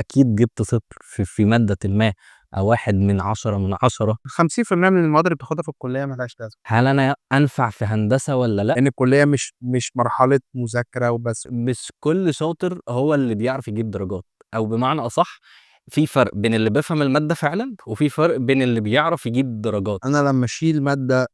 أكيد جِبت صفر في مادةٍ ما أو 1 من 10 من 10. 50% من المواد اللي بتاخدها في الكلية ما لهاش لازمة، هل أنا أنفع في هندسة والّا لأ؟ لأن الكلية مش مرحلة مذاكرة وبس. مش كل شاطر هو اللي بيعرف يجيب درجات، أو بمعنى أصح في فرق بين اللي بيفهم المادة فعلًا، وفي فرق بين اللي بيعرف يجيب درجات. أنا لمّا أشيل مادة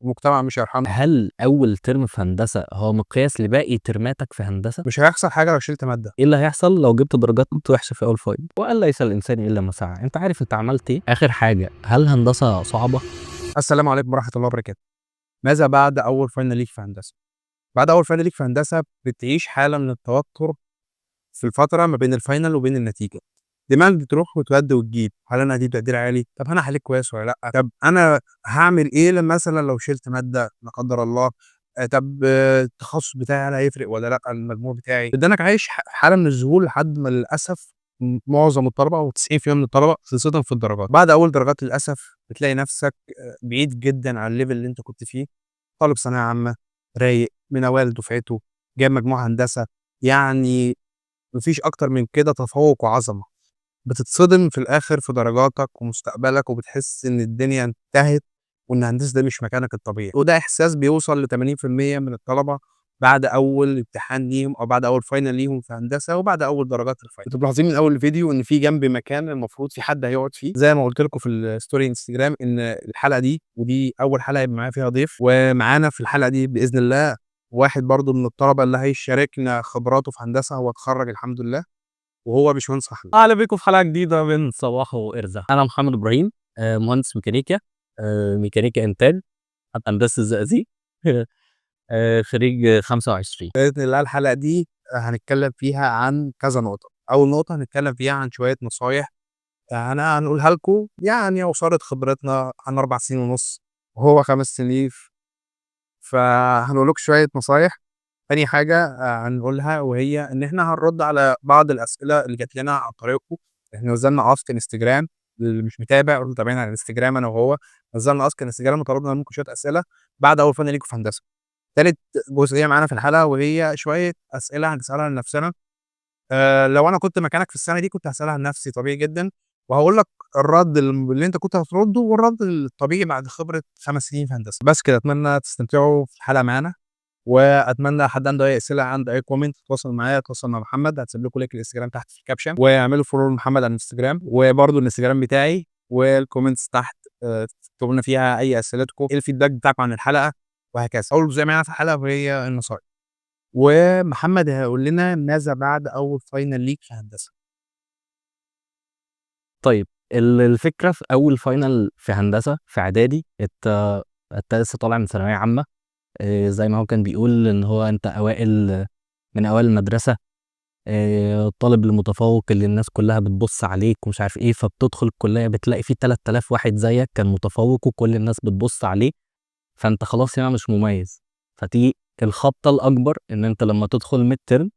المجتمع مش هيرحمني، هل أول ترم في هندسة هو مقياس لباقي ترماتك في هندسة؟ مش هيحصل حاجة لو شِلت مادة. إيه اللي هيحصل لو جبت درجات وحشة في أول فاينل؟ وأن ليس للإنسان إلا ما سعى. أنت عارف أنت عملت إيه؟ آخر حاجة، هل هندسة صعبة؟ السلام عليكم ورحمة الله وبركاته. ماذا بعد أول final ليك في هندسة؟ بعد أول final ليك في هندسة بتعيش حالة من التوتر في الفترة ما بين الفاينل وبين النتيجة. دماغك بتروح وتودي وتجيب، هل أنا هاجيب تقدير عالي؟ طب أنا حليت كويس والّا لأ؟ طب أنا هاعمل إيه مثلًا لو شِلت مادة لا قدر الله؟ طب التخصص بتاعي هل هيفرق والّا لأ المجموع بتاعي؟ تدّنك عايش حالة من الذهول لحد ما للأسف معظم الطلبة أو 90% من الطلبة تتصدم في الدرجات. بعد أول درجات للأسف بتلاقي نفسك بعيد جدًا عن الlevel اللي أنت كنت فيه، طالب ثانوية عامة رايق من أوائل دفعته، جايب مجموع هندسة، يعني ما فيش أكتر من كده تفوق وعظمة. بتتصدم في الآخر في درجاتك ومستقبلك وبتحس إن الدنيا انتهت وإن هندسة ده مش مكانك الطبيعي، وده إحساس بيوصل ل80% من الطلبة بعد أول امتحان ليهم أو بعد أول final ليهم في هندسة وبعد أول درجات الفاينل. أنتم ملاحظين من أول الفيديو إن في جنبي مكان المفروض في حد هيقعد فيه، زي ما قُلت لكم في الstory Instagram إن الحلقة دي ودي أول حلقة هيبقى معايا فيها ضيف، ومعانا في الحلقة دي بإذن الله واحد برضه من الطلبة اللي هيشاركنا خبراته في هندسة، هو اتخرّج الحمد لله وهو باشمهندس أحمد. أهلا بيكم في حلقة جديدة من صباح وإرزاق. أنا محمد إبراهيم، مهندس ميكانيكا، ميكانيكا إنتاج، هندسة الزقازيق. خريج 25. بإذن الله الحلقة دي هنتكلم فيها عن كذا نقطة. أول نقطة هنتكلم فيها عن شوية نصايح أنا هنقولها لكم يعني عُصارة خبرتنا عن 4 سنين ونُص وهو 5 سنين فهنقول لكم شوية نصايح. تاني حاجة هنقولها وهي إن إحنا هنرد على بعض الأسئلة اللي جات لنا عن طريقكم. إحنا نزّلنا ask Instagram للي مش متابع روحوا تابعينا على الإنستجرام أنا وهو، نزّلنا ask Instagram وطلبنا منكم شوية أسئلة بعد أول فاينل ليكم في هندسة. تالت جزئية معانا في الحلقة وهي شوية أسئلة هنسألها لنفسنا. لو أنا كنت مكانك في السنة دي كنت هاسألها لنفسي طبيعي جدًا، وهاقول لك الرد اللي أنت كنت هترده والرد الطبيعي بعد خبرة 5 سنين في هندسة. بس كده أتمنى تستمتعوا في الحلقة معانا، وأتمنى حد عنده أي أسئلة عنده أي comment يتواصل معايا يتواصل مع محمد، هاسيب لكم link الإنستجرام تحت في الكابشن، واعملوا follow لمحمد على الإنستجرام، وبرضه الإنستجرام بتاعي والcomments تحت تكتبوا لنا فيها أي أسئلتكم، إيه الfeedback بتاعكم عن الحلقة وهكذا. أول جزئية معانا في الحلقة وهي النصايح. ومحمد هيقول لنا ماذا بعد أول final ليك في هندسة؟ طيب الفكرة في أول final في هندسة في إعدادي، أنت لسه طالع من ثانوية عامة، زي ما هو كان بيقول إن هو أنت من أوائل المدرسة، الطالب المتفوق اللي الناس كلها بتبُص عليك ومش عارف إيه، فبتدخل الكلية بتلاقي في 3000 واحد زيك كان متفوق وكل الناس بتبُص عليه، فأنت خلاص هنا مش مميز. فتيجي الخبطة الأكبر إن أنت لمّا تدخل midterm،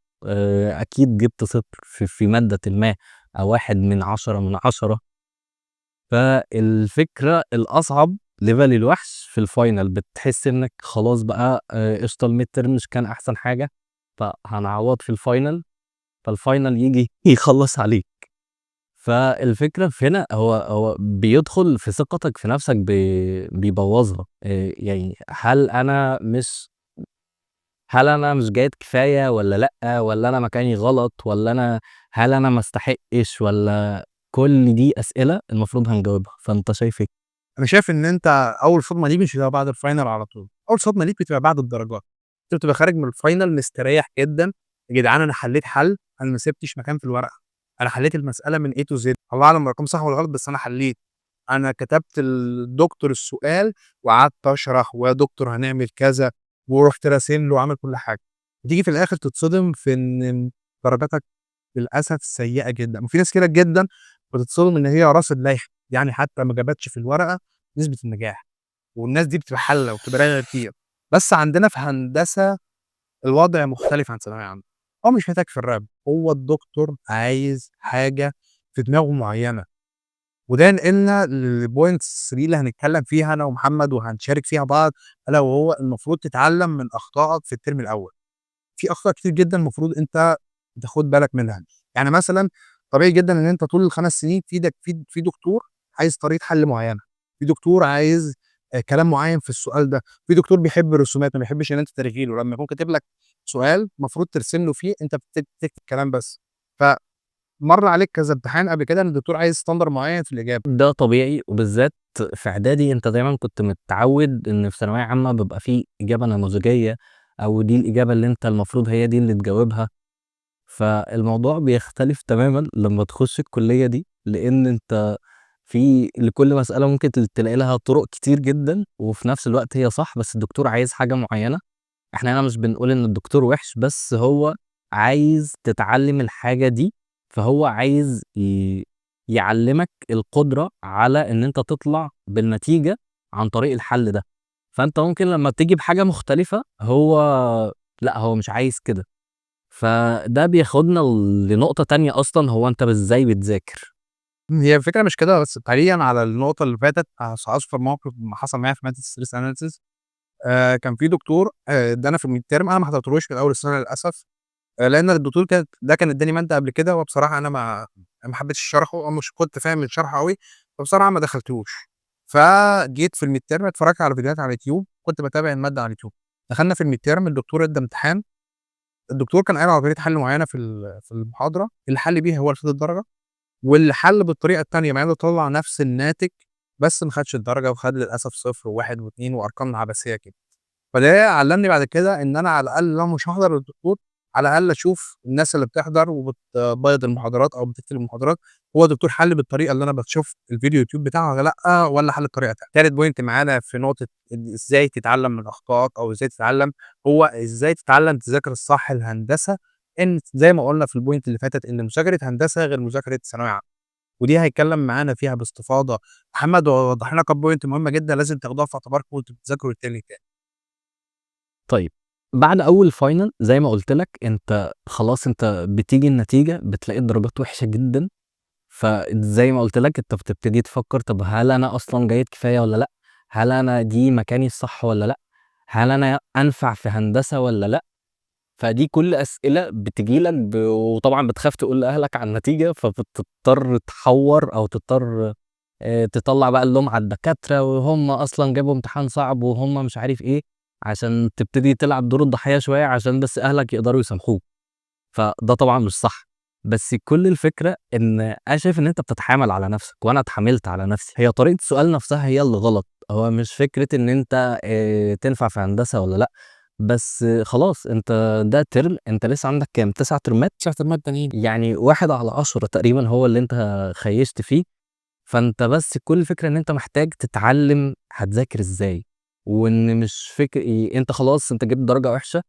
أكيد جِبت صفر في مادةٍ ما أو 1 من 10 من 10. فالفكرة الأصعب level الوحش في الفاينل، بتحس إنك خلاص بقى قشطة الmidterm مش كان أحسن حاجة، فهنعوّض في الفاينل، فالفاينل ييجي يخلّص عليك. فالفكرة في هنا هو بيدخل في ثقتك في نفسك، بيبوّظها. يعني هل أنا مش جيد كفاية والّا لأ، والّا أنا مكاني غلط، هل أنا ما أستحقش، والّا كل دي أسئلة المفروض هنجاوبها. فأنت شايف إيه؟ أنا شايف إن أنت أول صدمة ليك مش هتبقى بعد الفاينل على طول، أول صدمة ليك بتبقى بعد الدرجات. أنت بتبقى خارج من الفاينل مستريح جدًا، يا جدعان أنا حليت حل، أنا ما سِبتش مكان في الورقة، أنا حليت المسألة من A to Z، الله أعلم الأرقام صح والّا غلط بس أنا حليت. أنا كتبت للدكتور السؤال وقعدت أشرح، ويا دكتور هنعمل كذا، ورُحت راسم له وعامل كل حاجة. تيجي في الآخر تتصدم في إن درجاتك للأسف سيئة جدًا، وفي ناس كتيرة جدًا بتتصدم إن هي راسب لايحة، يعني حتى ما جابتش في الورقة نسبة النجاح، والناس دي بتبقى حلّة وبتبقى رايقة كتير. بس عندنا في هندسة الوضع مختلف عن ثانوية عامة، هو مش محتاج في الراب، هو الدكتور عايز حاجة في دماغه معيّنة، وده ينقلنا لpoints 3 اللي هنتكلم فيها أنا ومحمد وهنشارك فيها بعض، ألا وهو المفروض تتعلم من أخطائك في الترم الأول. في أخطاء كتير جدًا المفروض أنت تاخد بالك منها، يعني مثلًا طبيعي جدًا إن أنت طول ال5 سنين في دكتور عايز طريقة حل معيّنة، في دكتور عايز كلام معيّن في السؤال ده، في دكتور بيحب الرسومات ما بيحبش إن أنت ترغي له، لمّا يكون كاتب لك سؤال المفروض ترسم له فيه، أنت بتكتب كلام بس. فمَر عليك كذا امتحان قبل كده إن الدكتور عايز standard معيّن في الإجابة. ده طبيعي، وبالذات في إعدادي أنت دايمًا كنت متعوّد إن في ثانوية عامة بيبقى في إجابة نموذجية، أو دي الإجابة اللي أنت المفروض هي دي اللي تجاوبها. فالموضوع بيختلف تمامًا لمّا تخش الكلية دي، لإن أنت لكل مسألة ممكن تلاقي لها طرق كتير جدًا، وفي نفس الوقت هي صح، بس الدكتور عايز حاجة معيّنة. إحنا هنا مش بنقول إن الدكتور وِحِش، بس هو عايز تتعلّم الحاجة دي، فهو عايز يعلّمك القدرة على إن أنت تطلع بالنتيجة عن طريق الحل ده. فأنت ممكن لمّا تيجي بحاجة مختلفة، لأ، هو مش عايز كده. فده بياخدنا لنقطة تانية أصلًا، هو أنت إزاي بتذاكر؟ هي الفكرة مش كده بس، تعليقًا على النقطة اللي فاتت هاذكر موقف حصل معايا في مادة الstress analysis. كان في دكتور ادّانا في الmidterm أنا ما حضرتلوش من أول السنة للأسف. لإن الدكتور كان ادّاني مادة قبل كده، وبصراحة أنا ما حبيتش شرحه أو مش كنت فاهم من شرحه أوي، فبصراحة ما دخلتوش. فجيت في الmidterm اتفرجت على فيديوهات على اليوتيوب، كنت باتابع المادة على اليوتيوب. دخلنا في الmidterm الدكتور ادّى امتحان، الدكتور كان قايل على طريقة حل معيّنة في المحاضرة، اللي حل بيها هو اللي خد الدرجة، واللي حل بالطريقة التانية مع إنه طلّع نفس الناتج، بس ما خدش الدرجة وخد للأسف 0 و1 و2 وأرقام عبثية كده. فده علّمني بعد كده إن أنا على الأقل لو مش هاحضر للدكتور، على الأقل أشوف الناس اللي بتحضر وبتبيض المحاضرات أو بتكتب المحاضرات، هو الدكتور حَل بالطريقة اللي أنا باشوف الفيديو يوتيوب بتاعه والّا لأ، والّا حَل بطريقة تانية. تالت point معانا في نقطة إن إزاي تتعلم من أخطائك أو إزاي تتعلم، هو إزاي تتعلم تذاكر الصح الهندسة، إن زي ما قُلنا في الpoint اللي فاتت إن مذاكرة هندسة غير مذاكرة ثانوية عامة، ودي هيتكلم معانا فيها باستفاضة محمد ووضّح لنا كام point مهمة جدًا لازم تاخدوها في اعتباركم وأنتم بتذاكروا الترم التاني. طيب، بعد أول final زي ما قُلت لك، أنت خلاص أنت بتيجي النتيجة بتلاقي الدرجات وحشة جدًا، فزي ما قُلت لك أنت بتبتدي تفكّر طب هل أنا أصلًا جيد كفاية والّا لأ؟ هل أنا دي مكاني الصح والّا لأ؟ هل أنا أنفع في هندسة والّا لأ؟ فدي كل أسئلة بتيجي لك وطبعًا بتخاف تقول لأهلك على النتيجة، فبتضطر تحوّر أو تضطر تطلّع بقى اللوم على الدكاترة، وهُم أصلًا جابوا امتحان صعب وهُم مش عارف إيه، عشان تبتدي تلعب دور الضحية شوية عشان بس أهلك يقدروا يسامحوك. فده طبعًا مش صح، بس كل الفكرة إن أنا شايف إن أنت بتتحامل على نفسك، وأنا اتحاملت على نفسي، هي طريقة السؤال نفسها هي اللي غلط، هو مش فكرة إن أنت تنفع في هندسة والّا لأ، بس خلاص أنت ده ترم، أنت لسه عندك كام 9 ترمات، 9 ترمات تانيين. يعني 1 على 10 تقريبًا هو اللي أنت خيشت فيه، فأنت بس كل الفكرة إن أنت محتاج تتعلم هتذاكر إزاي، وإن مش أنت خلاص أنت جِبت درجة وحشة،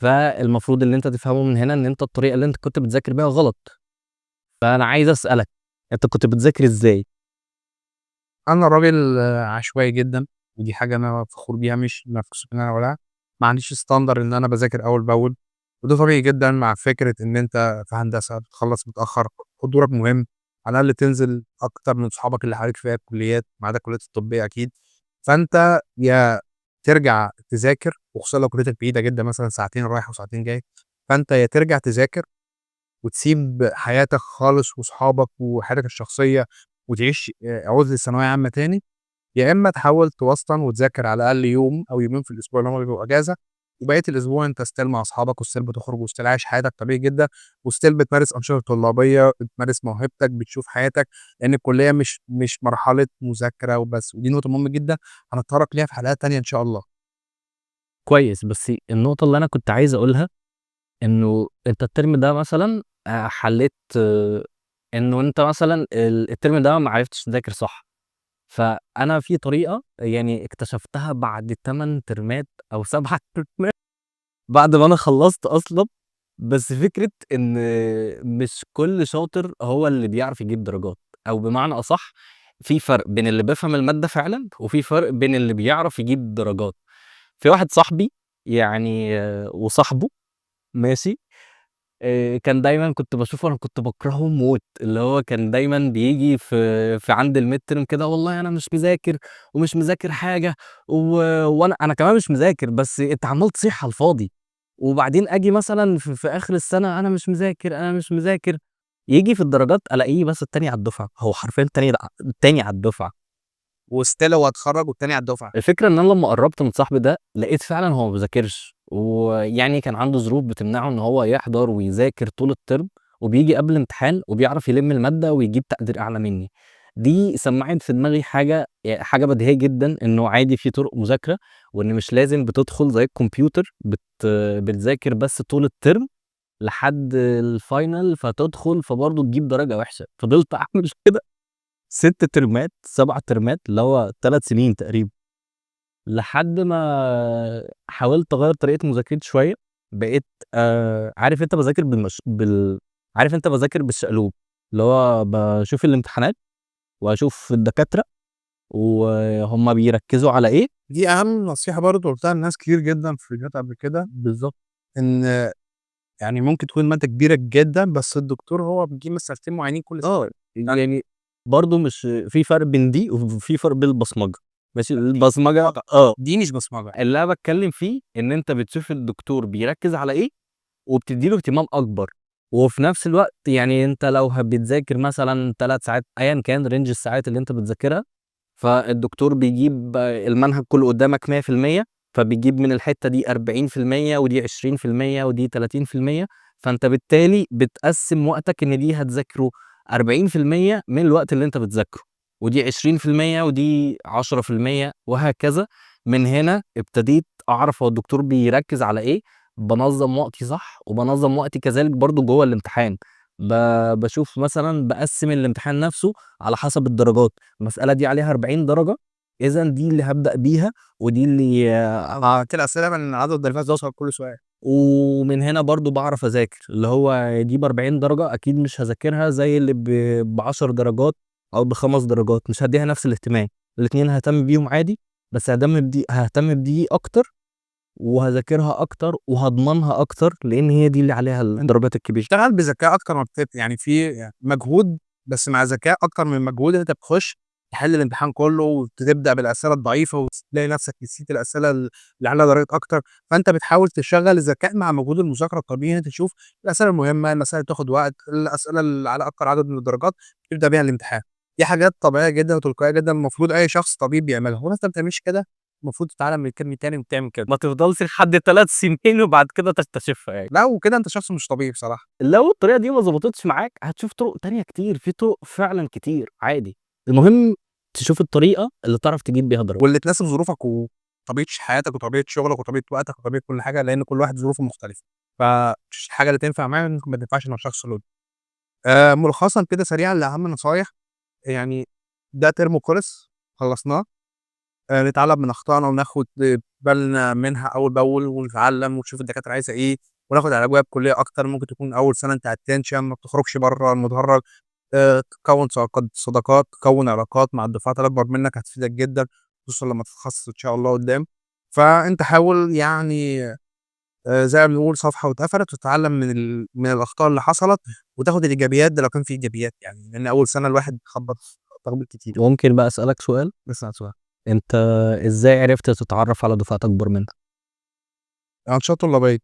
فالمفروض اللي أنت تفهمه من هنا إن أنت الطريقة اللي أنت كنت بتذاكر بيها غلط. فأنا عايز أسألك، أنت كنت بتذاكر إزاي؟ أنا راجل عشوائي جدًا، ودي حاجة أنا فخور بيها مش مكسوف إن أنا أقولها، ما عنديش standard إن أنا باذاكر أول بأول، وده طبيعي جدًا مع فكرة إن أنت في هندسة بتخلّص متأخر، حضورك مهم، على الأقل تنزل أكتر من صحابك اللي حواليك في باقي الكليات ما عدا الكليات الطبية أكيد، فأنت يا ترجع تذاكر وخصوصًا لو كليتك بعيدة جدًا مثلًا ساعتين رايح وساعتين جاي، فأنت يا ترجع تذاكر وتسيب حياتك خالص وصحابك وحياتك الشخصية وتعيش عُزلة ثانوية عامة تاني، يا إما تحاول توسطن وتذاكر على الأقل يوم أو يومين في الأسبوع اللي هُم بيبقوا إجازة، وبقية الأسبوع أنت still مع أصحابك وstill بتخرج وstill عايش حياتك طبيعي جدًا، وstill بتمارس أنشطة طلابية، بتمارس موهبتك، بتشوف حياتك، لإن الكلية مش مرحلة مذاكرة وبس، ودي نقطة مهمة جدًا هنتطرق ليها في حلقات تانية إن شاء الله. كويس، بس النقطة اللي أنا كنت عايز أقولها إنه أنت الترم ده مثلًا حلّيت إنه أنت مثلًا الترم ده ما عرفتش تذاكر صح، فأنا في طريقة يعني اكتشفتها بعد 8 ترمات أو 7 ترمات بعد ما أنا خلّصت أصلًا، بس فكرة إن مش كل شاطر هو اللي بيعرف يجيب درجات، أو بمعنى أصح في فرق بين اللي بيفهم المادة فعلًا، وفي فرق بين اللي بيعرف يجيب درجات. في واحد صاحبي يعني وصاحبه ماشي، كان دايمًا كنت باشوفه أنا كنت باكرهه موت، اللي هو كان دايمًا بييجي في عند الmidterm كده والله أنا مش مذاكر، ومش مذاكر حاجة، و وأنا كمان مش مذاكر، بس أنت عمّال تصيح على الفاضي، وبعدين آجي مثلًا في آخر السنة أنا مش مذاكر، أنا مش مذاكر، ييجي في الدرجات ألاقيه بس التاني على الدفعة، هو حرفيًا التاني على الدفعة. وstill هو اتخرّج والتاني على الدفعة. الفكرة إن أنا لمّا قرّبت من صاحبي ده، لقيت فعلًا هو ما بيذاكرش، ويعني كان عنده ظروف بتمنعه إن هو يحضر ويذاكر طول الترم، وبييجي قبل الامتحان وبيعرف يلم المادة ويجيب تقدير أعلى مني. دي سمّعت في دماغي حاجة بديهية جدًا، إنه عادي في طرق مذاكرة، وإن مش لازم بتدخل زي الكمبيوتر بتذاكر بس طول الترم لحد الفاينل فتدخل فبرضه تجيب درجة وحشة. فضلت أعمل كده 6 ترمات، 7 ترمات، اللي هو 3 سنين تقريبًا. لحد ما حاولت أغيّر طريقة مذاكرتي شوية، بقيت عارف أنت باذاكر عارف أنت باذاكر بالشقلوب، اللي هو باشوف الامتحانات وأشوف الدكاترة وهُم بيركّزوا على إيه. دي أهم نصيحة برضه قُلتها لناس كتير جدًا في فيديوهات قبل كده، بالضبط. إن يعني ممكن تكون المادة كبيرة جدًا، بس الدكتور هو بيجيب مسألتين معينين كل سنة. يعني برضه مش في فرق بين دي وفي فرق بين البصمجة، ماشي. دي البصمجة بصمجة، دي مش بصمجة. اللي أنا باتكلّم فيه إن أنت بتشوف الدكتور بيركّز على إيه وبتدّي له اهتمام أكبر، وفي نفس الوقت يعني أنت لو بتذاكر مثلًا 3 ساعات أيًا كان range الساعات اللي أنت بتذاكرها، فالدكتور بيجيب المنهج كله قدّامك 100%، فبيجيب من الحتّة دي 40% ودي 20% ودي 30%، فأنت بالتالي بتقسّم وقتك إن دي هتذاكره 40% من الوقت اللي أنت بتذاكره، ودي 20% ودي 10% وهكذا. من هنا ابتديت أعرف هو الدكتور بيركّز على إيه، بانظّم وقتي صح، وبانظّم وقتي كذلك برضه جوّه الامتحان. باشوف مثلًا باقسّم الامتحان نفسه على حسب الدرجات، المسألة دي عليها 40 درجة، إذًا دي اللي هابدأ بيها ودي اللي عملت الأسئلة من عدد الضربات ده كل سؤال. ومن هنا برضه باعرف أذاكر، اللي هو دي ب40 درجة أكيد مش هاذاكرها زي اللي ب10 درجات أو ب5 درجات، مش هادّيها نفس الاهتمام، الاتنين هاهتم بيهم عادي، بس هاهتم بدي أكتر وهاذاكرها أكتر وهاضمنها أكتر، لإن هي دي اللي عليها الدرجات الكبيرة. اشتغل بذكاء أكتر ما يعني في مجهود بس مع ذكاء أكتر من مجهود. أنت بتخش تحل الامتحان كله وتبدأ بالأسئلة الضعيفة وتلاقي نفسك نسيت الأسئلة اللي عليها درجات أكتر. فأنت بتحاول تشغّل الذكاء مع مجهود المذاكرة الطبيعي، إن أنت تشوف الأسئلة المهمة، المسائل اللي بتاخد وقت، الأسئلة اللي على أكتر عدد من الدرجات تبدأ بيها الامتحان. دي حاجات طبيعية جدًا وتلقائية جدًا المفروض أي شخص طبيب يعملها، وأنت ما بتعملش كده المفروض تتعلم من الترم التاني وتعمل كده. ما تفضلش لحد 3 سنين وبعد كده تكتشفها يعني. لأ وكده أنت شخص مش طبيعي بصراحة. لو الطريقة دي ما ضبطتش معاك هتشوف طرق تانية كتير، في طرق فعلًا كتير عادي، المهم تشوف الطريقة اللي تعرف تجيب بيها درجة. واللي تناسب ظروفك وطبيعة حياتك وطبيعة شغلك وطبيعة وقتك وطبيعة كل حاجة، لإن كل واحد ظروفه مختلفة. الحاجة اللي تنفع معاه ممكن ما تنفعش مع الشخص اللي قدامك. ملخصًا كده سريعًا لأهم النصايح، يعني ده ترم وخلص، خلصناه. نتعلم من أخطائنا وناخد بالنا منها أول بأول ونتعلم ونشوف الدكاترة عايزة إيه، وناخد على أبواب كلية أكتر. ممكن تكون أول سنة أنت attention ما بتخرجش برّه المدرج. تكوّن صداقات، تكوّن علاقات مع الدفعات الأكبر منّك هتفيدك جدًا، خصوصًا لمّا تتخصص إن شاء الله قدّام. فأنت حاول يعني زي ما بنقول صفحة واتقفلت وتتعلم من الأخطاء اللي حصلت وتاخد الإيجابيات ده لو كان في إيجابيات يعني، لإن أول سنة الواحد بيخبّط تخبيط كتير. ممكن بقى أسألك سؤال؟ اسأل سؤال. أنت إزاي عرفت تتعرّف على دفعات أكبر منك؟ أنشطة طلابية،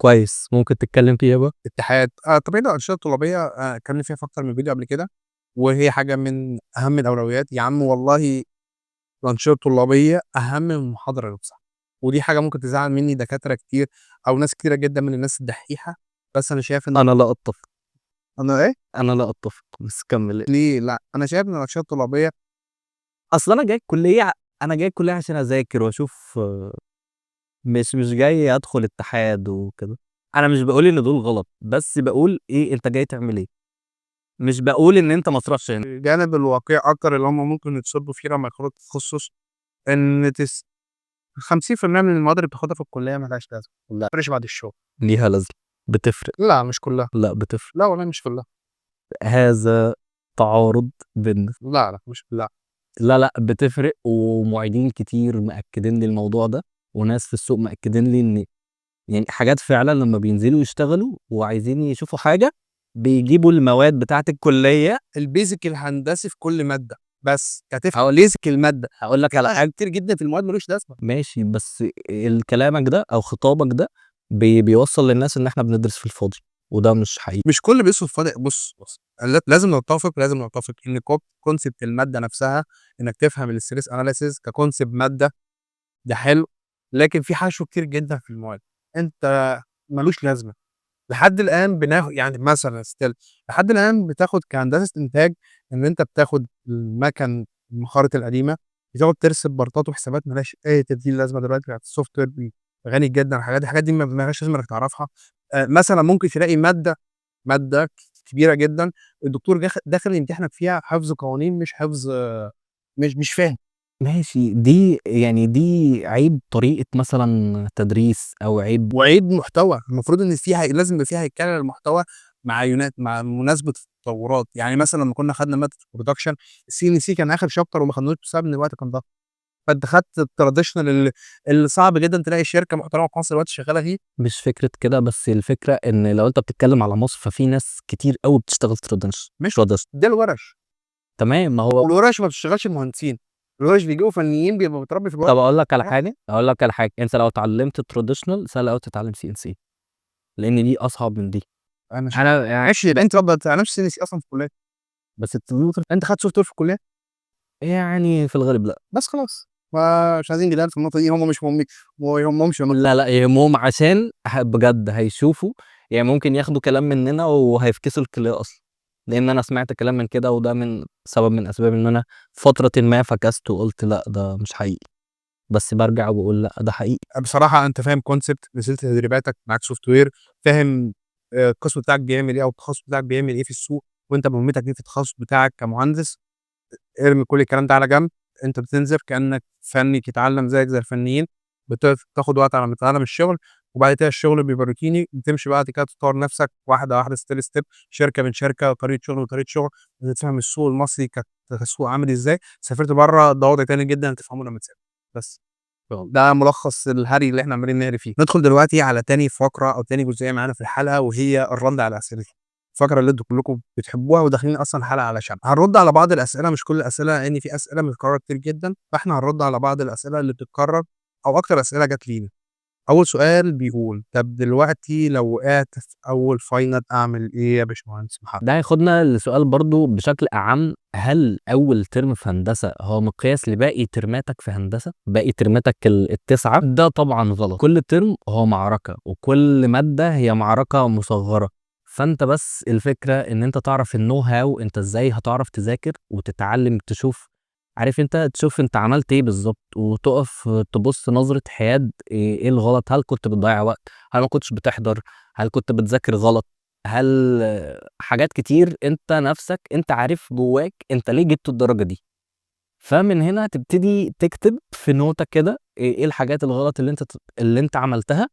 كويس، ممكن تتكلم فيها بقى؟ اتحاد. طبيعي الأنشطة الطلابية اتكلمنا فيها في أكتر من فيديو قبل كده، وهي حاجة من أهم الأولويات. يا عم والله الأنشطة الطلابية أهم من المحاضرة نفسها، ودي حاجة ممكن تزعّل منّي دكاترة كتير أو ناس كتيرة جدًا من الناس الدحّيحة، بس أنا شايف إن أنا لا أتّفق، أنا إيه؟ أنا لا أتّفق، بس كمّل. ليه لأ، أنا شايف إن الأنشطة الطلابية أصل أنا جاي الكلية عشان أذاكر وأشوف، مش جاي أدخل اتحاد وكده. أنا مش باقول إن دول غلط، بس باقول إيه أنت جاي تعمل إيه؟ مش باقول إن أنت ما تروحش هنا. الجانب الواقعي أكتر اللي هم ممكن يتصدّوا فيه لمّا يدخلوا التخصُّص، إن 50% من المواد اللي بتاخدها في الكلية ما لهاش لازمة، ما بتفرقش بعد الشغل. ليها لازمة، بتفرق، لأ مش كلّها، لأ بتفرق. لا والله مش كلّها. هذا تعارض بيننا. لا، لأ مش كلّها. لا، لأ بتفرق، ومعيدين كتير مأكدين لي الموضوع ده، وناس في السوق مأكدين لي إن يعني حاجات فعلًا لمّا بينزلوا يشتغلوا وعايزين يشوفوا حاجة، بيجيبوا المواد بتاعة الكلية. الbasic الهندسي في كل مادة، بس basic المادة. هاقول لك على حاجة. كتير جدًا في المواد ما لوش لازمة. ماشي، بس كلامك ده أو خطابك ده بيوصّل للناس إن إحنا بندرس في الفاضي. وده مش حقيقي. مش كل بيصرف فاضي. بُص، لازم نتفق إن concept المادة نفسها، إنك تفهم الstress analysis كconcept مادة ده حلو، لكن في حشو كتير جدًا في المواد، أنت ما لوش لازمة. لحد الآن يعني مثلًا still لحد الآن بتاخد كهندسة إنتاج إن أنت بتاخد المَكَن المخارط القديمة، بتقعد ترسم بارتات وحسابات ما لهاش أي تدين لازمة دلوقتي بتاعة الsoftware غني جدًا عن الحاجات دي ما لهاش لازمة إنك تعرفها. مثلًا ممكن تلاقي مادة كبيرة جدًا الدكتور داخل يمتحنك فيها حفظ قوانين مش حفظ مش فاهم. ماشي، دي عيب طريقة مثلًا تدريس أو عيب. وعيب محتوى، المفروض إن لازم يبقى في هيكلة للمحتوى مع مناسبة التطورات. يعني مثلًا لمّا كنا خدنا مادة الproduction الCNC كان آخر chapter وما خدناهوش بسبب إن الوقت كان ضغط، فأنت خدت الtraditional اللي صعب جدًا تلاقي شركة محترمة في مصر دلوقتي شغالة فيه. مش فكرة كده، بس الفكرة إن لو أنت بتتكلم على مصر ففي ناس كتير أوي بتشتغل مش traditional. ده الورش، تمام، ما هو والورش ما بتشتغلش المهندسين، الورش بيجيبوا فنيين بيبقى متربي في الورش. طب أقول لك على حاجة، أنت لو اتعلمت traditional سهل أوي تتعلم CNC لإن دي أصعب من دي. أنا يعني معلش يبقى أنت ما بتتعلمش CNC أصلًا في الكلية، بس أنت خدت software في الكلية؟ يعني في الغالب لأ. بس خلاص، مش عايزين جدال في النقطة دي، هم مش مهمين وما يهمهمش لا، لأ، يهمهم عشان بجد هيشوفوا، يعني ممكن ياخدوا كلام مننا وهيفكسوا الكلية أصلًا، لإن أنا سمعت كلام من كده وده سبب من أسباب إن أنا فترةٍ ما فكست وقُلت لأ، ده مش حقيقي، بس بارجع وباقول لأ، ده حقيقي. بصراحة أنت فاهم concept، نزلت تدريباتك معاك software، فاهم القسم بتاعك بيعمل إيه أو التخصص بتاعك بيعمل إيه في السوق، وأنت مهمتك إيه في التخصص بتاعك كمهندس. ارمي كل الكلام ده على جنب، أنت بتنزل كأنك فني بتتعلم زيك زي الفنيين، بتاخد وقت على ما تتعلم الشغل، وبعد كده الشغل بيبقى روتيني، بتمشي بعد كده تطور نفسك واحدة واحدة step step، شركة من شركة، طريقة شغل من طريقة شغل، بتفهم السوق المصري كسوق عامل إزاي. سافرت برّه ده وضع تاني جدًا هتفهمه لمّا تسافر. بس. ده ملخص الهري اللي إحنا عمالين نهري فيه. ندخل دلوقتي على تاني فقرة أو تاني جزئية معانا في الحلقة، وهي الرد على أسئلتكم. الفقرة اللي أنتم كلكم بتحبوها وداخلين أصلًا الحلقة علشانها. هنرد على بعض الأسئلة مش كل الأسئلة، لإن في أسئلة بتتكرر كتير جدًا، فإحنا هنرد على بعض الأسئلة اللي بتتكرر أو أكتر أسئلة جات لينا. أول سؤال بيقول: طب دلوقتي لو وقعت في أول final أعمل إيه يا باشمهندس محمد؟ ده هياخدنا لسؤال برضه بشكل أعم، هل أول ترم في هندسة هو مقياس لباقي ترماتك في هندسة؟ باقي ترماتك ال9؟ ده طبعًا غلط، كل ترم هو معركة، وكل مادة هي معركة مصغرة، فأنت بس الفكرة إن أنت تعرف الknow how أنت إزاي هتعرف تذاكر وتتعلم عارف أنت تشوف أنت عملت إيه بالضبط، وتقف تبُص نظرة حياد إيه الغلط، هل كنت بتضيّع وقت، هل ما كنتش بتحضر، هل كنت بتذاكر غلط؟ هل حاجات كتير أنت نَفْسك أنت عارف جواك أنت ليه جِبت الدرجة دي، فمن هنا تبتدي تكتب في نوتة كده إيه الحاجات الغلط اللي أنت عملتها،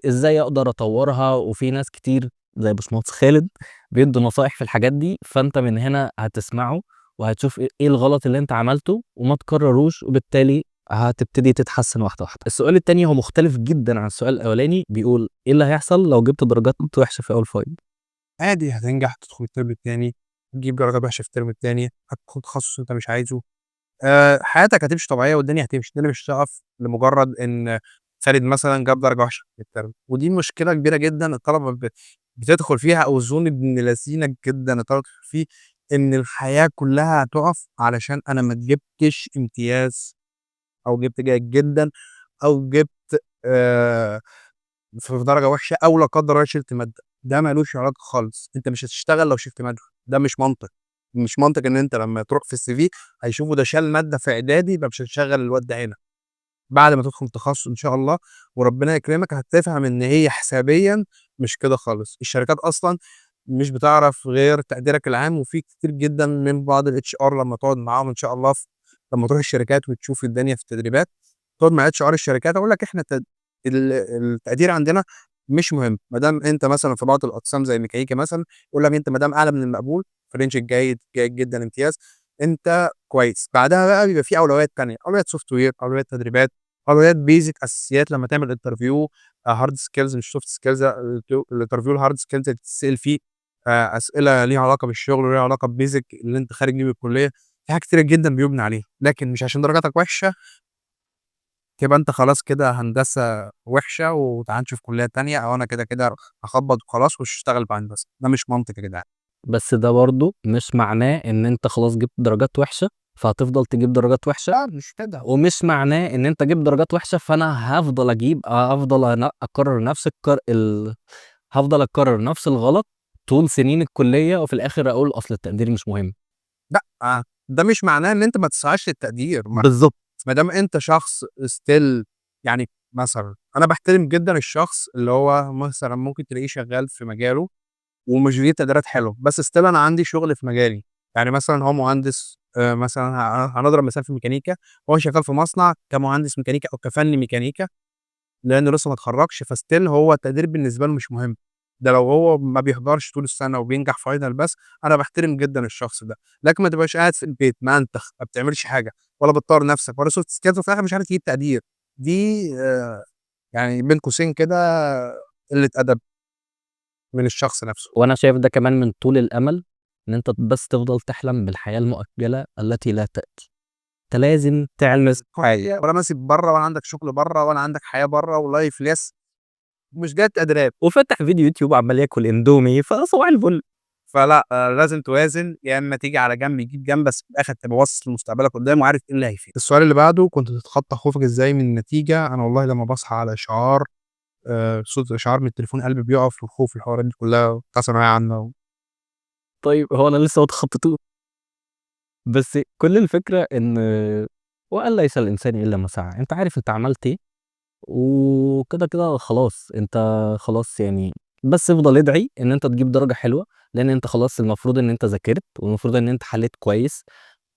إزاي أقدر أطوّرها، وفي ناس كتير زي باشمهندس خالد بيدّوا نصايح في الحاجات دي، فأنت من هنا هتسمعه وهتشوف إيه الغلط اللي أنت عملته وما تكرّروش، وبالتالي هتبتدي تتحسّن واحدة، واحدة. السؤال التاني هو مختلف جدًا عن السؤال الأولاني، بيقول إيه اللي هيحصل لو جِبت درجات وحشة في أول final؟ عادي هتنجح تدخل الترم التاني، تجيب درجات وحشة في الترم التاني، هتدخل تخصص أنت مش عايزه. حياتك هتمشي طبيعية والدنيا هتمشي، الدنيا مش هتقف لمجرد إن خالد مثلًا جاب درجة وحشة في الترم، ودي مشكلة كبيرة جدًا الطلبة بتدخل فيها، أو الظن ابن لذينة جدًا الطلبة بتدخل فيه، إن الحياة كلها هتقف علشان أنا ما جبتش امتياز، أو جبت جيد جدًا، أو جبت آآ في درجة وحشة، أو لا قدر الله شِلت مادة. ده ما لوش علاقة خالص، أنت مش هتشتغل لو شِلت مادة، ده مش منطق. مش منطق إن أنت لمّا تروح في الCV هيشوفوا ده شال مادة في إعدادي، يبقى مش هنشغّل الواد ده هنا. بعد ما تدخل تخصُّص إن شاء الله وربنا يكرمك، هتفهم إن هي حسابيًا مش كده خالص. الشركات أصلًا مش بتعرف غير تقديرك العام، وفي كتير جدًا من بعض الHR لمّا تقعد معاهم إن شاء الله لمّا تروح الشركات وتشوف الدنيا في التدريبات، تقعد مع HR الشركات هيقول لك إحنا التقدير عندنا مش مهم، ما دام أنت مثلًا في بعض الأقسام زي الميكانيكا مثلًا، يقول لك أنت ما دام أعلى من المقبول في range الجيد، جيد جدًا، امتياز، أنت كويس. بعدها بقى بيبقى في أولويات تانية، أولويات software، أولويات تدريبات، أولويات basic أساسيات لمّا تعمل interview hard skills مش soft skills. الinterview الhard skills اللي بتتسأل فيه أسئلة ليها علاقة بالشغل وليها علاقة بbasic اللي أنت خارج بيه من الكلية، في حاجات كتيرة جدًا بيُبنى عليها، لكن مش عشان درجاتك وحشة تبقى أنت خلاص كده هندسة وحشة وتعالَ نشوف كلية تانية، أو أنا كده هاخبّط وخلاص ومش هاشتغل في هندسة، ده مش منطق يا جدعان. بس ده برضه مش معناه إن أنت خلاص جِبت درجات وحشة، فهتفضل تجيب درجات وحشة، لأ مش كده. ومش معناه إن أنت جِبت درجات وحشة فأنا هافضل أكرّر نفس هافضل أكرّر نفس الغلط طول سنين الكلية، وفي الآخر أقول أصل التقدير مش مهم. لأ، ده مش معناه إن أنت ما تسعاش للتقدير، بالضبط. ما دام أنت شخص still يعني مثلًا أنا باحترم جدًا الشخص اللي هو مثلًا ممكن تلاقيه شغال في مجاله ومش بيجيب تقديرات حلوة، بس still أنا عندي شغل في مجالي، يعني مثلًا هو مهندس مثلًا هنضرب مثال في الميكانيكا، هو شغال في مصنع كمهندس ميكانيكا أو كفني ميكانيكا، لأنه لسه ما اتخرّجش، فstill هو التقدير بالنسبة له مش مهم، ده لو هو ما بيحضرش طول السنة وبينجح final بس، أنا باحترم جدًا الشخص ده، لكن ما تبقاش قاعد في البيت مأنتخ، ما بتعملش حاجة ولا بتطوّر نفسك ولا soft skills وفي الآخر مش عارف تجيب تقدير، دي يعني بين قوسين كده قلة أدب من الشخص نفسه. وأنا شايف ده كمان من طول الأمل، إن أنت بس تفضل تحلم بالحياة المؤجلة التي لا تأتي. أنت لازم تعمل حاجة. ولا ماسك برّه ولا عندك شغل برّه ولا عندك حياة برّه وlifeless ومش جاية تقديرات. وفاتح فيديو يوتيوب عمّال ياكل إندومي، فصباح الفل. فلأ، لازم توازن، يا إمّا تيجي على جنب يجيب جنب، بس في الآخر تبقى باصص لمستقبلك قدّام وعارف إيه اللي هيفيدك. السؤال اللي بعده، كنت تتخطى خوفك إزاي من النتيجة؟ أنا والله لمّا باصحى على إشعار صوت إشعار من التليفون قلبي بيقف والخوف والحوارات دي كلّها بتاع ثانوية عامة. طيب هو أنا لسه ما اتخطيتوش، بس كل الفكرة إن وأن ليس الإنسان إلا ما سعى. أنت عارف أنت عملت إيه، وكده خلاص، أنت خلاص يعني بس افضل ادعي إن أنت تجيب درجة حلوة، لإن أنت خلاص المفروض إن أنت ذاكرت، والمفروض إن أنت حليت كويس،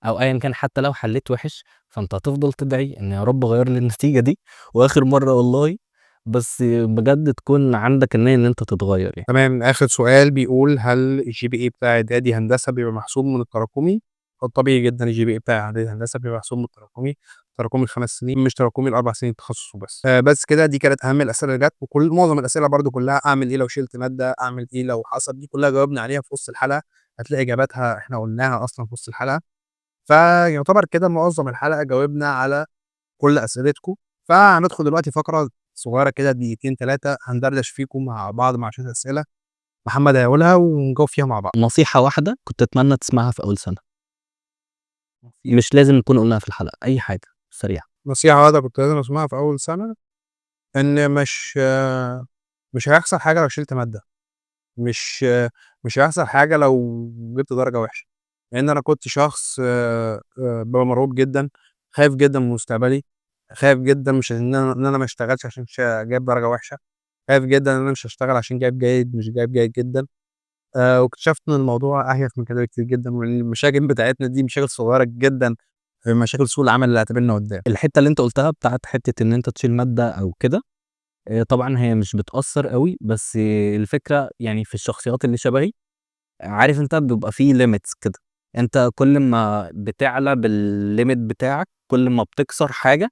أو أيًا كان حتى لو حليت وِحِش، فأنت هتفضل تدعي إن يا رب غيّر لي النتيجة دي، وآخر مرّة والله، بس بجد تكون عندك النية إن أنت تتغيّر يعني. تمام، آخر سؤال بيقول هل الGPA بتاع إعدادي هندسة بيبقى محسوب من التراكمي؟ طبيعي جدًا الGPA بتاع إعدادي هندسة بيبقى محسوب من التراكمي، تراكمي ال5 سنين مش تراكمي ال4 سنين تخصُّص وبس. بس كده دي كانت أهم الأسئلة اللي جات، معظم الأسئلة برضه كلّها أعمل إيه لو شِلت مادة، أعمل إيه لو حصل، دي كلّها جاوبنا عليها في وسط الحلقة، هتلاقي إجاباتها إحنا قُلناها أصلًا في وسط الحلقة، فيعتبر كده معظم الحلقة جاوبنا على كل أسئلتكم، فهندخل دلوقتي فقرة صغيرة كده دقيقتين 3 هندردش فيكم مع بعض مع شوية أسئلة محمد هيقولها ونجاوب فيها مع بعض. نصيحة واحدة كنت أتمنى تسمعها في أول سنة، نصيحة مش لازم نكون قُلناها في الحلقة، أي حاجة سريعة. نصيحة واحدة كنت لازم أسمعها في أول سنة، إن مش هيحصل حاجة لو شِلت مادة، مش مش هيحصل حاجة لو جِبت درجة وحشة، لإن أنا كنت شخص بابقى مرعوب جدًا، خايف جدًا من مستقبلي، خايف جدًا مش إن أنا ما اشتغلش عشان جايب درجة وحشة، خايف جدًا إن أنا مش هاشتغل عشان جايب جيد مش جايب جيد جدًا. واكتشفت إن الموضوع أهيف من كده بكتير جدًا، وإن المشاكل بتاعتنا دي مشاكل صغيرة جدًا في مشاكل سوق العمل اللي هتقابلنا قدّام. الحتّة اللي أنت قُلتها بتاعة حتّة إن أنت تشيل مادة أو كده، طبعًا هي مش بتأثّر أوي، بس الفكرة يعني في الشخصيات اللي شبهي، عارف أنت بيبقى في limits كده، أنت كل ما بتعلى بالlimit بتاعك، كل ما بتكسر حاجة،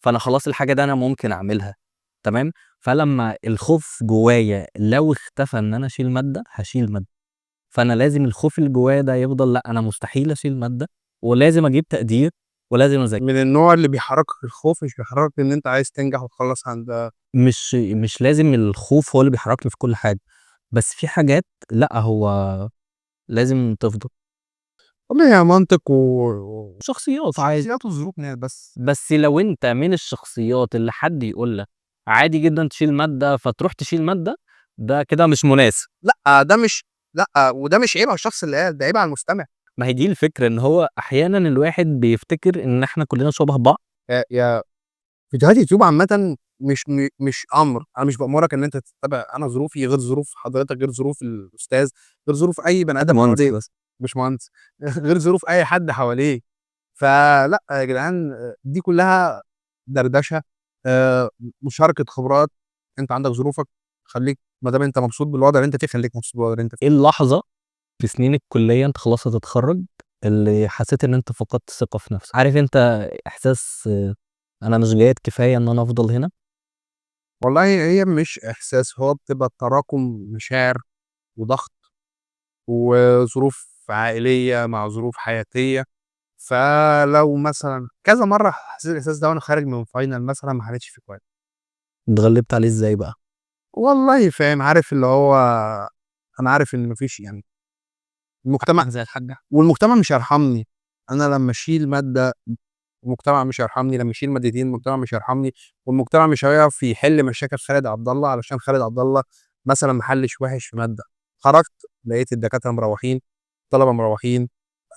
فأنا خلاص الحاجة دي أنا ممكن أعملها، تمام، فلمّا الخوف جوايا لو اختفى إن أنا أشيل مادة، هاشيل مادة، فأنا لازم الخوف اللي جوايا ده يفضل لأ، أنا مستحيل أشيل مادة، ولازم أجيب تقدير، ولازم أذاكر. من النوع اللي بيحركك الخوف مش بيحركك إن أنت عايز تنجح وتخلّص مش لازم الخوف هو اللي بيحركني في كل حاجة، بس في حاجات لأ، هو لازم تفضل. والله هي منطق شخصيات عادي. وشخصيات وظروف ناس بس. بس لو أنت من الشخصيات اللي حد يقول لك عادي جدًا تشيل مادة، فتروح تشيل مادة، ده كده مش مناسب. لأ، ده مش لأ، وده مش عيب على الشخص اللي قال، ده عيب على المستمع. ما هي دي الفكرة، إن هو أحيانًا الواحد بيفتكر إن إحنا كلنا شبه بعض. يا فيديوهات يوتيوب عامةً مش أمر، أنا مش بأمرك إن أنت تتّبع أنا ظروفي غير ظروف حضرتك، غير ظروف الأستاذ، غير ظروف أي بني أنت آدم مهندس حواليك، بس. مش مهندس غير ظروف أي حد حواليك، فلأ يا جدعان دي كلّها دردشة مشاركة خبرات، أنت عندك ظروفك خلّيك ما دام أنت مبسوط بالوضع اللي أنت فيه خلّيك مبسوط بالوضع اللي أنت إيه فيه. اللحظة في سنين الكلية أنت خلاص هتتخرّج، اللي حسيت إن أنت فقدت الثقة في نفسك؟ عارف أنت إحساس أنا مش جيد كفاية إن أنا أفضل هنا؟ والله هي مش إحساس، هو بتبقى تراكم مشاعر وضغط وظروف عائلية مع ظروف حياتية. فلو مثلًا كذا مرّة حسيت الإحساس ده وأنا خارج من final مثلًا ما حليتش فيه كويس. اتغلبت عليه إزاي بقى؟ والله فاهم، عارف اللي هو أنا عارف إن ما فيش يعني المجتمع زي الحاجة. والمجتمع مش هيرحمني. أنا لمّا أشيل مادة المجتمع مش هيرحمني، لمّا أشيل مادتين المجتمع مش هيرحمني، والمجتمع مش هيعرف يحل مشاكل خالد عبد الله علشان خالد عبد الله مثلًا ما حلّش وِحِش في مادة. خرجت لقيت الدكاترة مروّحين، الطلبة مروّحين،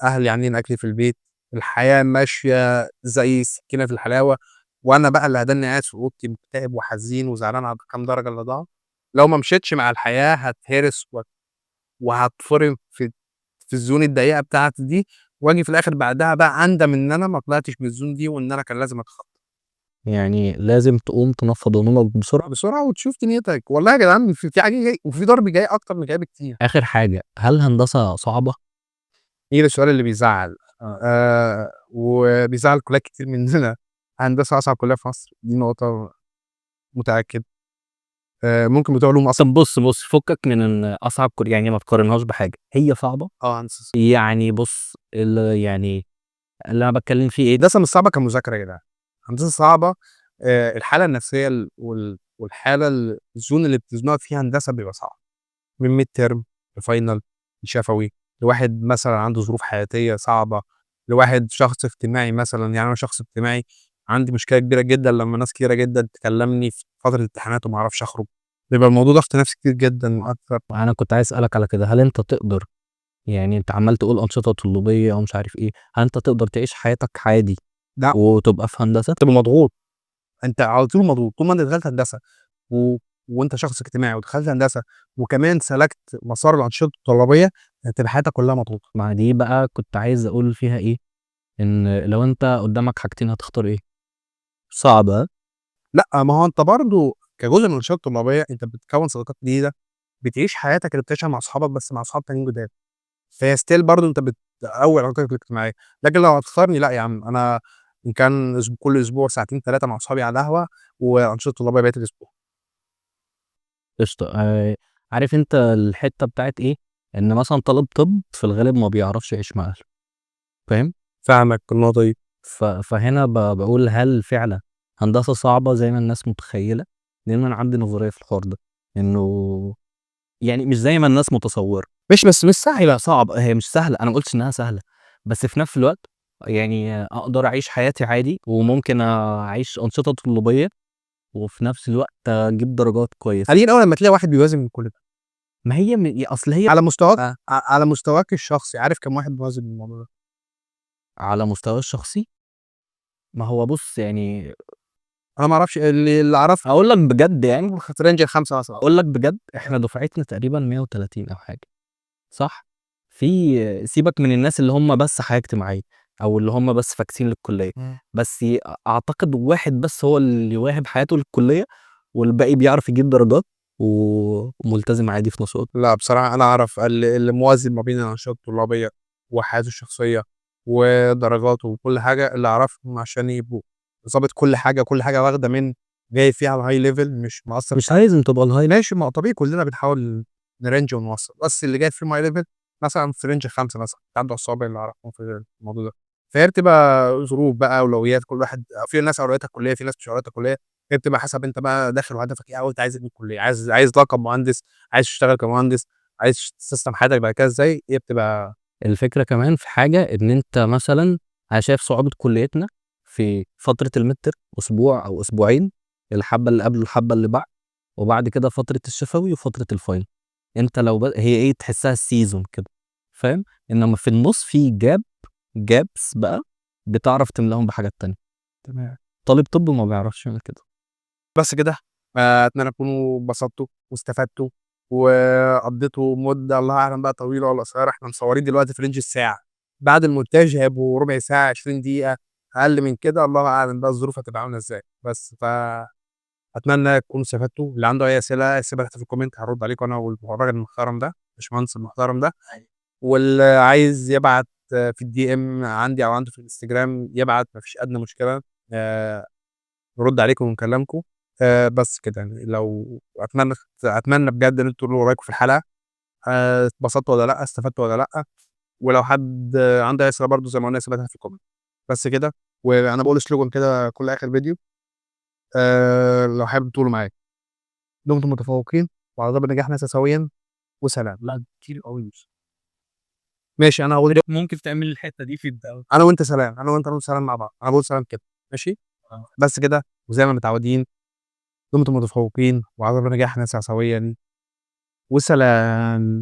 أهلي عاملين أكل في البيت، الحياة ماشية زي السكينة في الحلاوة، وأنا بقى اللي هداني قاعد في أوضتي مكتئب وحزين وزعلان على الكام درجة اللي ضاعوا. لو ما مشيتش مع الحياة هاتهرس وهاتفرم في الزون الضيقة بتاعتي دي، وآجي في الآخر بعدها بقى أندم إن أنا ما طلعتش من الزون دي وإن أنا كان لازم أتخطى. يعني لازم تقوم تنفّض همومك بسرعة. بسرعة وتشوف دنيتك، والله يا جدعان في حاجة جاي وفي ضرب جاي أكتر من كده بكتير. آخر حاجة، هل هندسة صعبة؟ نيجي للسؤال اللي بيزعّل، وبيزعّل كليات كتير مننا. هندسة أصعب كلية في مصر، دي نقطة متأكد. ممكن بتوع علوم أصعب. طب بُص، فكّك من إن أصعب يعني ما تقارنهاش بحاجة، هي صعبة. هندسة يعني بُص يعني اللي أنا باتكلّم فيه إيه، هندسة مش صعبة كمذاكرة يا جدعان. هندسة صعبة الحالة النفسية والحالة الزون اللي بتزنقك فيها هندسة بيبقى صعب. من midterm لfinal لشفوي، لواحد مثلًا عنده ظروف حياتية صعبة، لواحد شخص اجتماعي مثلًا. يعني أنا شخص اجتماعي عندي مشكلة كبيرة جدًا لمّا ناس كتيرة جدًا تكلمني في فترة امتحانات وما أعرفش أخرج، بيبقى الموضوع ضغط نفسي كتير جدًا أكتر. أنا كنت عايز أسألك على كده، هل أنت تقدر، يعني أنت عمّال تقول أنشطة طلابية ومش عارف إيه، هل أنت تقدر تعيش حياتك عادي لأ، وتبقى في هندسة؟ بتبقى مضغوط. أنت على طول مضغوط، طول ما أنت دخلت هندسة و وأنت شخص اجتماعي ودخلت هندسة وكمان سلكت مسار الأنشطة الطلابية، هتبقى حياتك كلها مضغوطة. ما دي بقى كنت عايز أقول فيها إيه، إن لو أنت قدّامك حاجتين هتختار إيه؟ صعب ها؟ لأ، ما هو أنت برضه كجزء من الأنشطة الطلابية أنت بتكوّن صداقات جديدة، بتعيش حياتك اللي بتعيشها مع أصحابك بس مع أصحاب تانيين جداد، فهي still برضه أنت بتقوي علاقتك الاجتماعية. لكن لو هتختارني لأ يا عم، أنا إن كان كل أسبوع ساعتين 3 مع أصحابي على القهوة، وأنشطة طلابية بقية الأسبوع. قشطة. عارف أنت الحتّة بتاعة إيه، إن مثلًا طالب طِب في الغالب ما بيعرفش يعيش مع أهله، فاهم؟ فاهمك في النقطة دي. فهنا باقول هل فعلًا هندسة صعبة زي ما الناس متخيّلة؟ لإن أنا عندي نظرية في الحوار ده، إنه يعني مش زي ما الناس متصوّرة. مش سهل. هي صعبة، هي مش سهلة، أنا ما قُلتش إنها سهلة، بس في نفس الوقت يعني أقدر أعيش حياتي عادي، وممكن أعيش أنشطة طلابية، وفي نفس الوقت أجيب درجات كويسة. قليل أوي لمّا تلاقي واحد بيوازن من كل ده. ما هي أصل هي على مستواك آه. على مستواك الشخصي، عارف كام واحد بيوازن من الموضوع ده؟ على مستواي الشخصي، ما هو بُص يعني أنا ما أعرفش اللي أعرفه هاقول لك بجد يعني، في رينج ال5 مثلًا. هاقول لك بجد إحنا دفعتنا تقريبًا 130 أو حاجة، صح؟ سيبك من الناس اللي هم بس حياة اجتماعية، أو اللي هم بس فاكسين للكلية، إمم. بس أعتقد واحد بس هو اللي واهب حياته للكلية، والباقي بيعرف يجيب درجات وملتزم عادي في نشاط. لأ، بصراحة أنا أعرف اللي موازن ما بين الأنشطة الطلابية وحياته الشخصية ودرجاته وكل حاجة، اللي أعرفهم عشان يبقوا ضابط كل حاجة واخدة من جايب فيها على الhigh level مش مقصّر في مش حاجة. لازم تبقى ماشي، ما هو طبيعي كلنا بنحاول نرانج ونوصّل، بس اللي جايب فيهم high level مثلًا في رينج 5 مثلًا، عدّوا على الصوابع اللي أعرفهم في الموضوع ده. فهي بتبقى ظروف بقى، أولويات كل واحد. في ناس أولوياتها الكلية، في ناس مش أولوياتها الكلية. هي بتبقى حسب أنت بقى داخل وهدفك إيه، أو أنت عايز إيه من الكلية، عايز لقب مهندس، عايز تشتغل كمهندس، عايز تسيستم حياتك بعد كده إزاي. هي بتبقى الفكرة كمان في حاجة، إن أنت مثلًا أنا شايف صعوبة كليتنا في فترة الmidterm أسبوع أو أسبوعين، الحبّة اللي قبل والحبّة اللي بعد، وبعد كده فترة الشفوي وفترة الفاينل. أنت لو هي إيه تحسّها season كده، فاهم؟ إنما في النُص في gaps بقى بتعرف تملاهم بحاجات تانية. تمام. طالب طِب ما بيعرفش يعمل كده. بس كده. أتمنى تكونوا اتبسطتوا واستفدتوا وقضيتوا مدة الله أعلم بقى طويلة والّا قصيرة. إحنا مصورين دلوقتي في رينج الساعة، بعد المونتاج هيبقوا ربع ساعة، 20 دقيقة، أقل من كده الله أعلم بقى الظروف هتبقى عاملة إزاي. بس أتمنى تكونوا استفدتوا. اللي عنده أي أسئلة يسيبها تحت في الكومنت هارُد عليكم أنا والراجل المحترم ده، الباشمهندس المحترم ده. واللي عايز يبعت في الDM عندي أو عنده في الإنستجرام يبعت، ما فيش أدنى مشكلة. آآ نرُد عليكم ونكلمكم. بس كده يعني. لو أتمنى بجد إن أنتم تقولوا لي رأيكم في الحلقة. اتبسطتوا والّا لأ، استفدتوا والّا لأ. ولو حد عنده أي أسئلة برضه زي ما قُلنا يسيبها تحت في الcomment. بس كده، وأنا باقول slogan كده كل آخر فيديو لو حابب تقوله معايا. دمتم متفوقين وعلى باب النجاح نسعى سويًا وسلام. لأ كتير أوي. ماشي أنا هاقول ممكن تعمل الحتة دي في الأول. أنا وأنت سلام، أنا وأنت نقول سلام مع بعض، أنا باقول سلام كده، ماشي؟ آه. بس كده، وزي ما متعودين دمتم متفوقين وعلى باب النجاح نسعى سويًا وسلام.